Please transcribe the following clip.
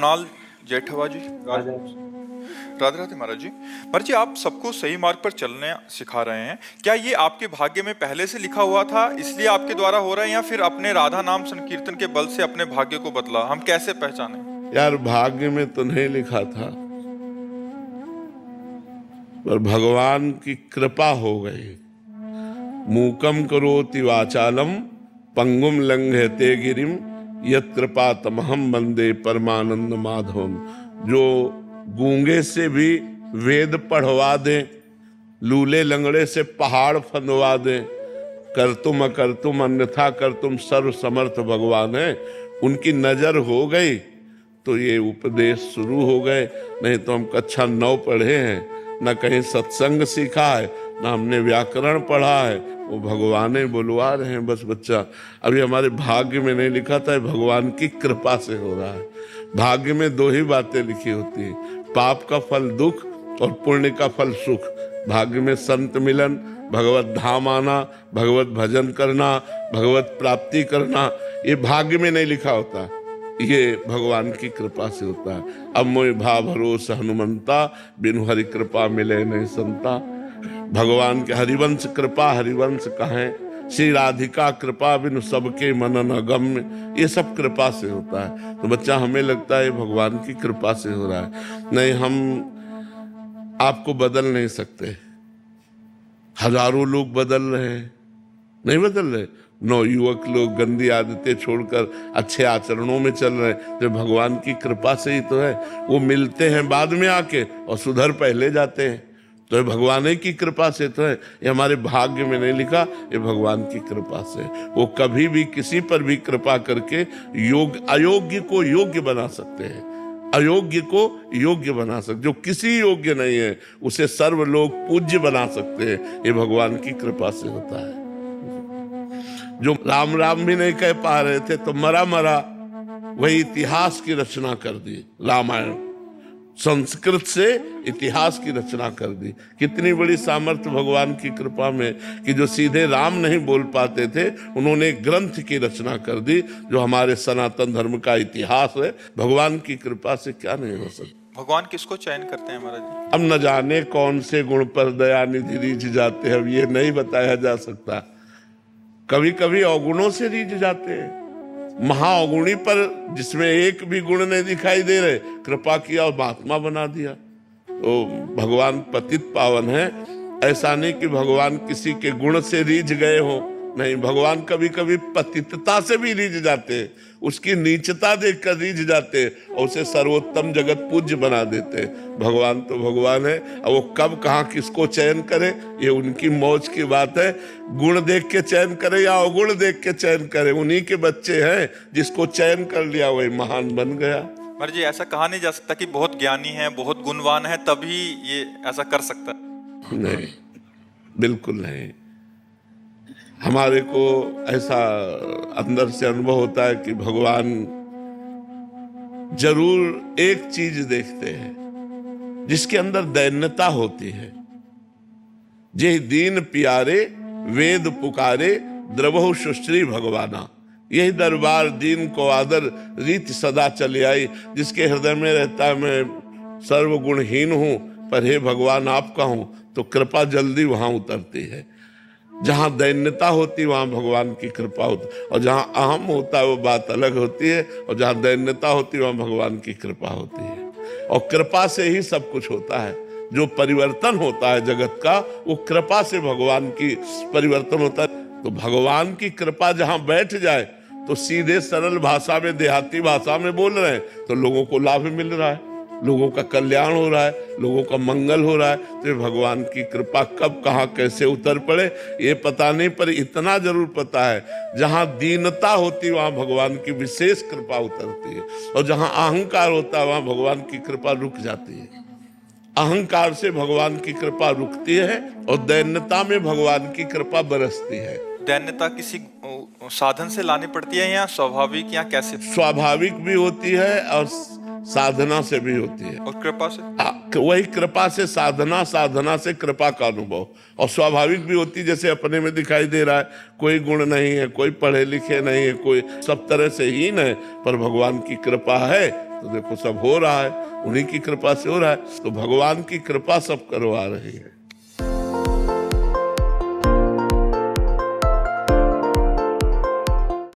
कुणाल जेठवा जी, राधे राधे महाराज जी। महाराज जी, आप सबको सही मार्ग पर चलने सिखा रहे हैं। क्या ये आपके भाग्य में पहले से लिखा हुआ था इसलिए आपके द्वारा हो रहा है, या फिर अपने राधा नाम संकीर्तन के बल से अपने भाग्य को बदला? हम कैसे पहचाने? यार, भाग्य में तो नहीं लिखा था, पर भगवान की कृपा हो गई। मूकम करोति वाचालम पंगुम लंघयते गिरिम यत् कृपा तमहम वंदे परमानंद माधवम। जो गूंगे से भी वेद पढ़वा दे, लूले लंगड़े से पहाड़ फंदवा दे, कर तुम अकर तुम अन्यथा कर तुम सर्व समर्थ भगवान है। उनकी नजर हो गई तो ये उपदेश शुरू हो गए। नहीं तो हम कक्षा 9 पढ़े हैं, न कहीं सत्संग सीखा है, न हमने व्याकरण पढ़ा है। वो भगवान ही बुलवा रहे हैं बस बच्चा। अभी हमारे भाग्य में नहीं लिखा था, भगवान की कृपा से हो रहा है। भाग्य में 2 ही बातें लिखी होती हैं, पाप का फल दुख और पुण्य का फल सुख। भाग्य में संत मिलन, भगवत धाम आना, भगवत भजन करना, भगवत प्राप्ति करना, ये भाग्य में नहीं लिखा होता, ये भगवान की कृपा से होता है। अब मोहि भा भरोस हनुमंता, बिनु हरि कृपा मिले नहीं संता। भगवान के हरिवंश कृपा हरिवंश कहें, श्री राधिका कृपा बिनु सबके मनन अगम्य। ये सब कृपा से होता है। तो बच्चा, हमें लगता है भगवान की कृपा से हो रहा है। नहीं, हम आपको बदल नहीं सकते। हजारों लोग बदल रहे हैं, नहीं बदल रहे। 9 युवक लोग गंदी आदतें छोड़कर अच्छे आचरणों में चल रहे हैं, तो भगवान की कृपा से ही तो है। वो मिलते हैं बाद में आके और सुधर पहले जाते हैं, तो ये भगवान की कृपा से तो है। ये हमारे भाग्य में नहीं लिखा, ये भगवान की कृपा से। वो कभी भी किसी पर भी कृपा करके अयोग्य को योग्य बना सकते हैं, अयोग्य को योग्य बना सकते। जो किसी योग्य नहीं है उसे सर्व लोग पूज्य बना सकते हैं। ये भगवान की कृपा से होता है। जो राम राम भी नहीं कह पा रहे थे तो मरा मरा वही इतिहास की रचना कर दी। रामायण संस्कृत से इतिहास की रचना कर दी। कितनी बड़ी सामर्थ्य भगवान की कृपा में कि जो सीधे राम नहीं बोल पाते थे, उन्होंने ग्रंथ की रचना कर दी जो हमारे सनातन धर्म का इतिहास है। भगवान की कृपा से क्या नहीं हो सकता। भगवान किसको चयन करते हैं महाराज जी? अब न जाने कौन से गुण पर दया निधि रीझ जाते हैं, अब ये नहीं बताया जा सकता। कभी कभी अवगुणों से रीझ जाते हैं। महाअवगुणी पर जिसमें एक भी गुण नहीं दिखाई दे रहे, कृपा किया और महात्मा बना दिया। तो भगवान पतित पावन है। ऐसा नहीं कि भगवान किसी के गुण से रीझ गए हो, नहीं, भगवान कभी कभी पतितता से भी रीझ जाते हैं, उसकी नीचता देखकर रीझ जाते हैं और उसे सर्वोत्तम जगत पूज्य बना देते हैं। भगवान तो भगवान है। अब वो कब कहाँ किसको चयन करे, ये उनकी मौज की बात है। गुण देख के चयन करे या अवगुण देख के चयन करे, उन्हीं के बच्चे हैं। जिसको चयन कर लिया वही महान बन गया। महाराज जी, ऐसा कहा नहीं जा सकता कि बहुत ज्ञानी है, बहुत गुणवान है तभी ये ऐसा कर सकता है? नहीं, बिल्कुल नहीं। हमारे को ऐसा अंदर से अनुभव होता है कि भगवान जरूर एक चीज देखते हैं जिसके अंदर दैन्यता होती है। जे दीन प्यारे वेद पुकारे द्रवहु सुश्री भगवाना। यही दरबार दीन को आदर रीत सदा चली आई। जिसके हृदय में रहता है मैं सर्वगुणहीन हूं, पर हे भगवान आपका हूं, तो कृपा जल्दी वहां उतरती है। जहां दैन्यता होती वहां भगवान की कृपा होती, और जहां अहम होता है वो बात अलग होती है, और जहां दैन्यता होती है वहां भगवान की कृपा होती है। और कृपा से ही सब कुछ होता है। जो परिवर्तन होता है जगत का, वो कृपा से भगवान की परिवर्तन होता है। तो भगवान की कृपा जहां बैठ जाए तो सीधे सरल भाषा में, देहाती भाषा में बोल रहे हैं तो लोगों को लाभ मिल रहा है, लोगों का कल्याण हो रहा है, लोगों का मंगल हो रहा है। तो भगवान की कृपा कब कहाँ कैसे उतर पड़े ये पता नहीं, पर इतना जरूर पता है जहां दीनता होती वहां भगवान की विशेष कृपा उतरती है, और जहां अहंकार होता है वहां भगवान की कृपा रुक जाती है। अहंकार से भगवान की कृपा रुकती है और दैन्यता में भगवान की कृपा बरसती है। दैन्यता किसी साधन से लानी पड़ती है या स्वाभाविक, या कैसे? स्वाभाविक भी होती है और साधना से भी होती है। और कृपा से? वही कृपा से साधना, साधना से कृपा का अनुभव। और स्वाभाविक भी होती, जैसे अपने में दिखाई दे रहा है, कोई गुण नहीं है, कोई पढ़े लिखे नहीं है, कोई सब तरह से हीन है, पर भगवान की कृपा है तो देखो सब हो रहा है, उन्हीं की कृपा से हो रहा है। तो भगवान की कृपा सब करवा रही है।